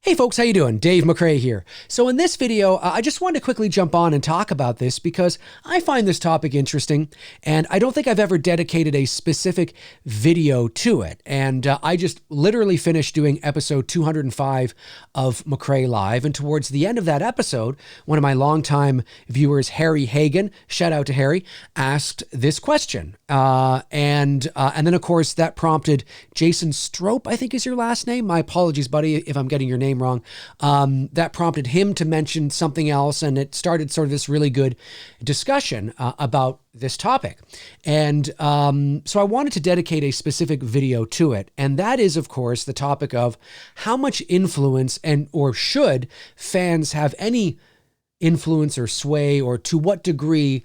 Hey folks, how you doing? Dave McRae here. So in this video, I just wanted to quickly jump on and talk about this because I find this topic interesting and I don't think I've ever dedicated a specific video to it. And I just literally finished doing episode 205 of McRae Live. And towards the end of that episode, one of my longtime viewers, Harry Hagen, shout out to Harry, asked this question. And then of course that prompted Jason Strope, I think is your last name. My apologies, buddy, if I'm getting your name wrong. That prompted him to mention something else, and it started sort of this really good discussion about this topic. And so I wanted to dedicate a specific video to it, and that is, of course, the topic of how much influence or should fans have any influence or sway, or to what degree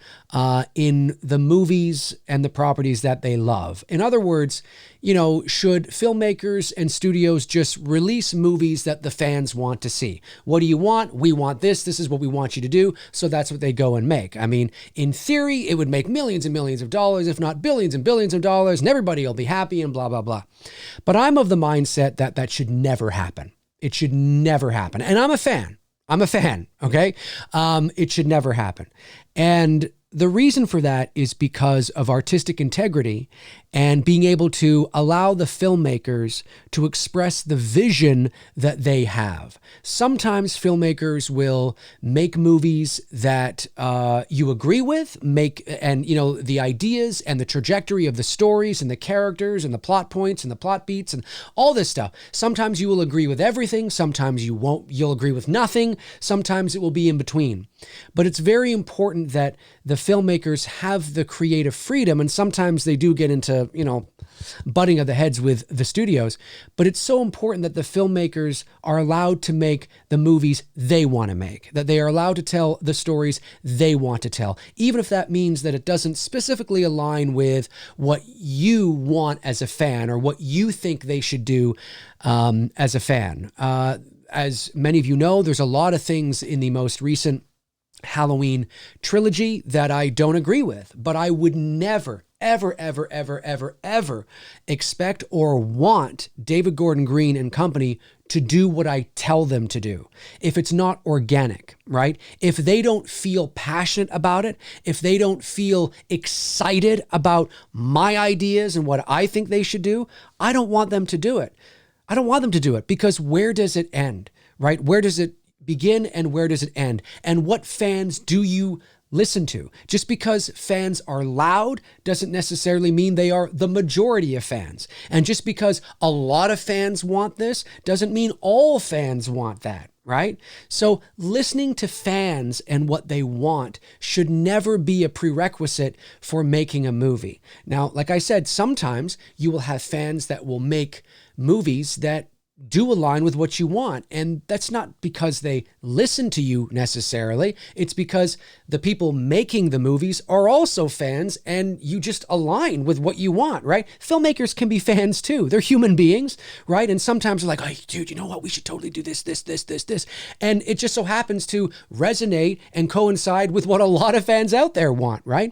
in the movies and the properties that they love. In other words, should filmmakers and studios just release movies that the fans want to see? What do you want? We want this. This is what we want you to do. So that's what they go and make. I mean, in theory, it would make millions and millions of dollars, if not billions and billions of dollars, and everybody will be happy and blah, blah, blah. But I'm of the mindset that that should never happen. It should never happen. And I'm a fan, okay? It should never happen. And the reason for that is because of artistic integrity and being able to allow the filmmakers to express the vision that they have. Sometimes filmmakers will make movies that you agree with, the ideas and the trajectory of the stories and the characters and the plot points and the plot beats and all this stuff. Sometimes you will agree with everything. Sometimes you won't. You'll agree with nothing. Sometimes it will be in between. But it's very important that the filmmakers have the creative freedom, and sometimes they do get into, butting of the heads with the studios, but it's so important that the filmmakers are allowed to make the movies they want to make, that they are allowed to tell the stories they want to tell, even if that means that it doesn't specifically align with what you want as a fan or what you think they should do as a fan. As many of you know, there's a lot of things in the most recent Halloween trilogy that I don't agree with, but I would never, ever, ever, ever, ever, ever expect or want David Gordon Green and company to do what I tell them to do. If it's not organic, right? If they don't feel passionate about it, if they don't feel excited about my ideas and what I think they should do, I don't want them to do it. I don't want them to do it because where does it end, right? Where does it begin and where does it end? And what fans do you listen to? Just because fans are loud doesn't necessarily mean they are the majority of fans. And just because a lot of fans want this doesn't mean all fans want that, right? So listening to fans and what they want should never be a prerequisite for making a movie. Now, like I said, sometimes you will have fans that will make movies that do align with what you want. And that's not because they listen to you necessarily. It's because the people making the movies are also fans and you just align with what you want, right? Filmmakers can be fans too. They're human beings, right? And sometimes they're like, hey, dude, you know what? We should totally do this. And it just so happens to resonate and coincide with what a lot of fans out there want, right?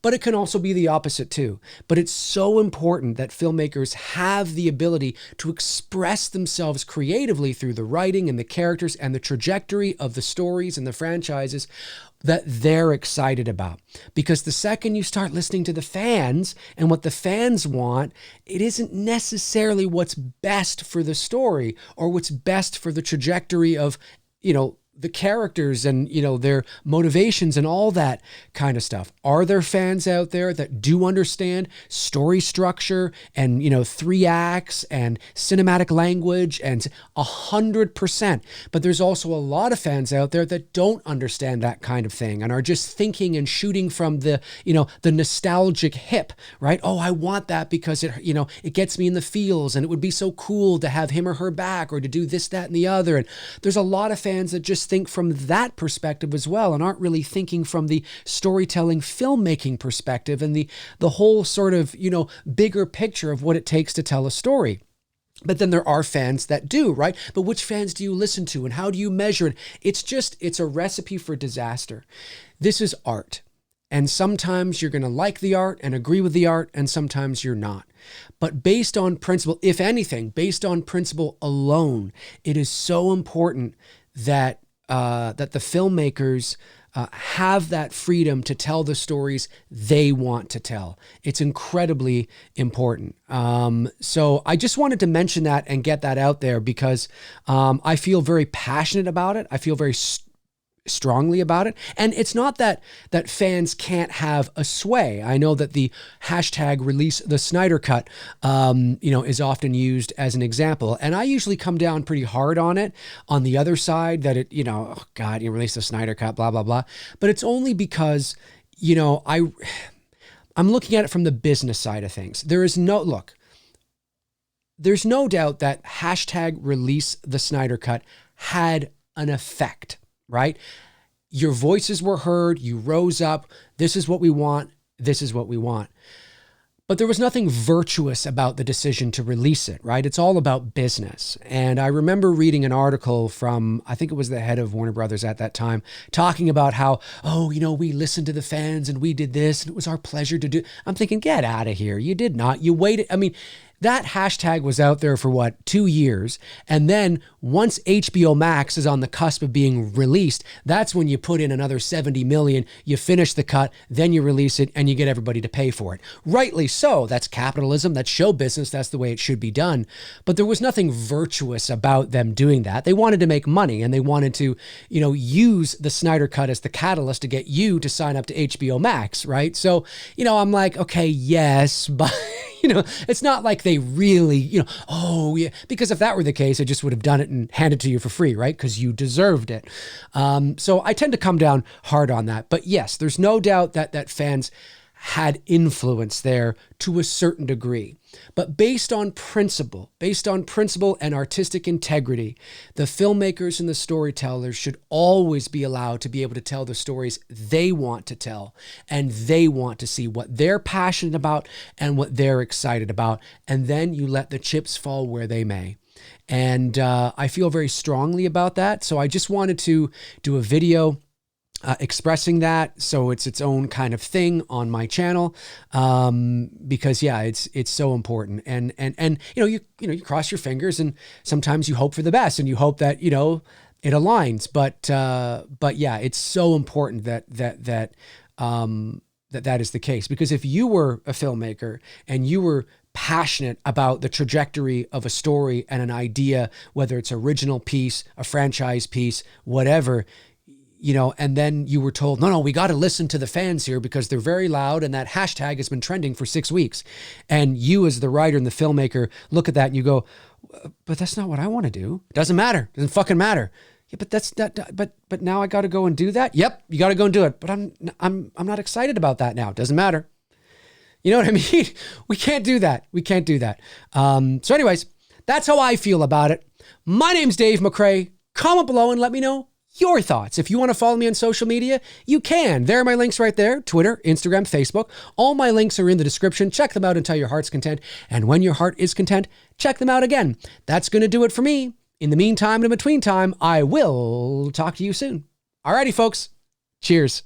But it can also be the opposite too. But it's so important that filmmakers have the ability to express themselves creatively through the writing and the characters and the trajectory of the stories and the franchises that they're excited about. Because the second you start listening to the fans and what the fans want, it isn't necessarily what's best for the story or what's best for the trajectory of, the characters and, their motivations and all that kind of stuff. Are there fans out there that do understand story structure and, 3 acts and cinematic language and 100%? But there's also a lot of fans out there that don't understand that kind of thing and are just thinking and shooting from the, the nostalgic hip, right? Oh, I want that because it gets me in the feels and it would be so cool to have him or her back or to do this, that, and the other. And there's a lot of fans that just think from that perspective as well and aren't really thinking from the storytelling filmmaking perspective and the whole sort of, bigger picture of what it takes to tell a story. But then there are fans that do, right? But which fans do you listen to and how do you measure it? It's a recipe for disaster. This is art. And sometimes you're going to like the art and agree with the art, and sometimes you're not. But based on principle, if anything, based on principle alone, it is so important that that the filmmakers have that freedom to tell the stories they want to tell. It's incredibly important. So I just wanted to mention that and get that out there because I feel very passionate about it. I feel very strongly about it. And it's not that fans can't have a sway. I know that the hashtag release the Snyder Cut, is often used as an example. And I usually come down pretty hard on it on the other side that it, oh God, you release the Snyder Cut, blah, blah, blah. But it's only because, I'm looking at it from the business side of things. There's no doubt that hashtag release the Snyder Cut had an effect, right? Your voices were heard. You rose up. This is what we want. This is what we want. But there was nothing virtuous about the decision to release it, right? It's all about business. And I remember reading an article from, I think it was the head of Warner Brothers at that time, talking about how, we listened to the fans and we did this and it was our pleasure to do. I'm thinking, get out of here. You did not. You waited. I mean, that hashtag was out there for 2 years. And then once HBO Max is on the cusp of being released, that's when you put in another 70 million, you finish the cut, then you release it and you get everybody to pay for it. Rightly so. That's capitalism. That's show business. That's the way it should be done. But there was nothing virtuous about them doing that. They wanted to make money and they wanted to, use the Snyder Cut as the catalyst to get you to sign up to HBO Max, right? So, I'm like, okay, yes, but it's not like they really, because if that were the case, I just would have done it and handed it to you for free, right? Because you deserved it. So I tend to come down hard on that. But yes, there's no doubt that fans had influence there to a certain degree. But based on principle and artistic integrity, the filmmakers and the storytellers should always be allowed to be able to tell the stories they want to tell, and they want to see what they're passionate about and what they're excited about, and then you let the chips fall where they may. And I feel very strongly about that. So I just wanted to do a video expressing that, so it's its own kind of thing on my channel, because it's so important, and you cross your fingers, and sometimes you hope for the best, and you hope that it aligns, but yeah, it's so important that is the case, because if you were a filmmaker and you were passionate about the trajectory of a story and an idea, whether it's original piece, a franchise piece, whatever, and then you were told, no, we got to listen to the fans here because they're very loud and that hashtag has been trending for 6 weeks. And you as the writer and the filmmaker look at that and you go, but that's not what I want to do. It doesn't matter. It doesn't fucking matter. Yeah, but that's that. But now I got to go and do that. Yep, you got to go and do it. But I'm not excited about that now. It doesn't matter. You know what I mean? We can't do that. So anyways, that's how I feel about it. My name's Dave McRae. Comment below and let me know your thoughts. If you want to follow me on social media, you can. There are my links right there. Twitter, Instagram, Facebook. All my links are in the description. Check them out until your heart's content. And when your heart is content, check them out again. That's going to do it for me. In the meantime and in between time, I will talk to you soon. Alrighty, folks. Cheers.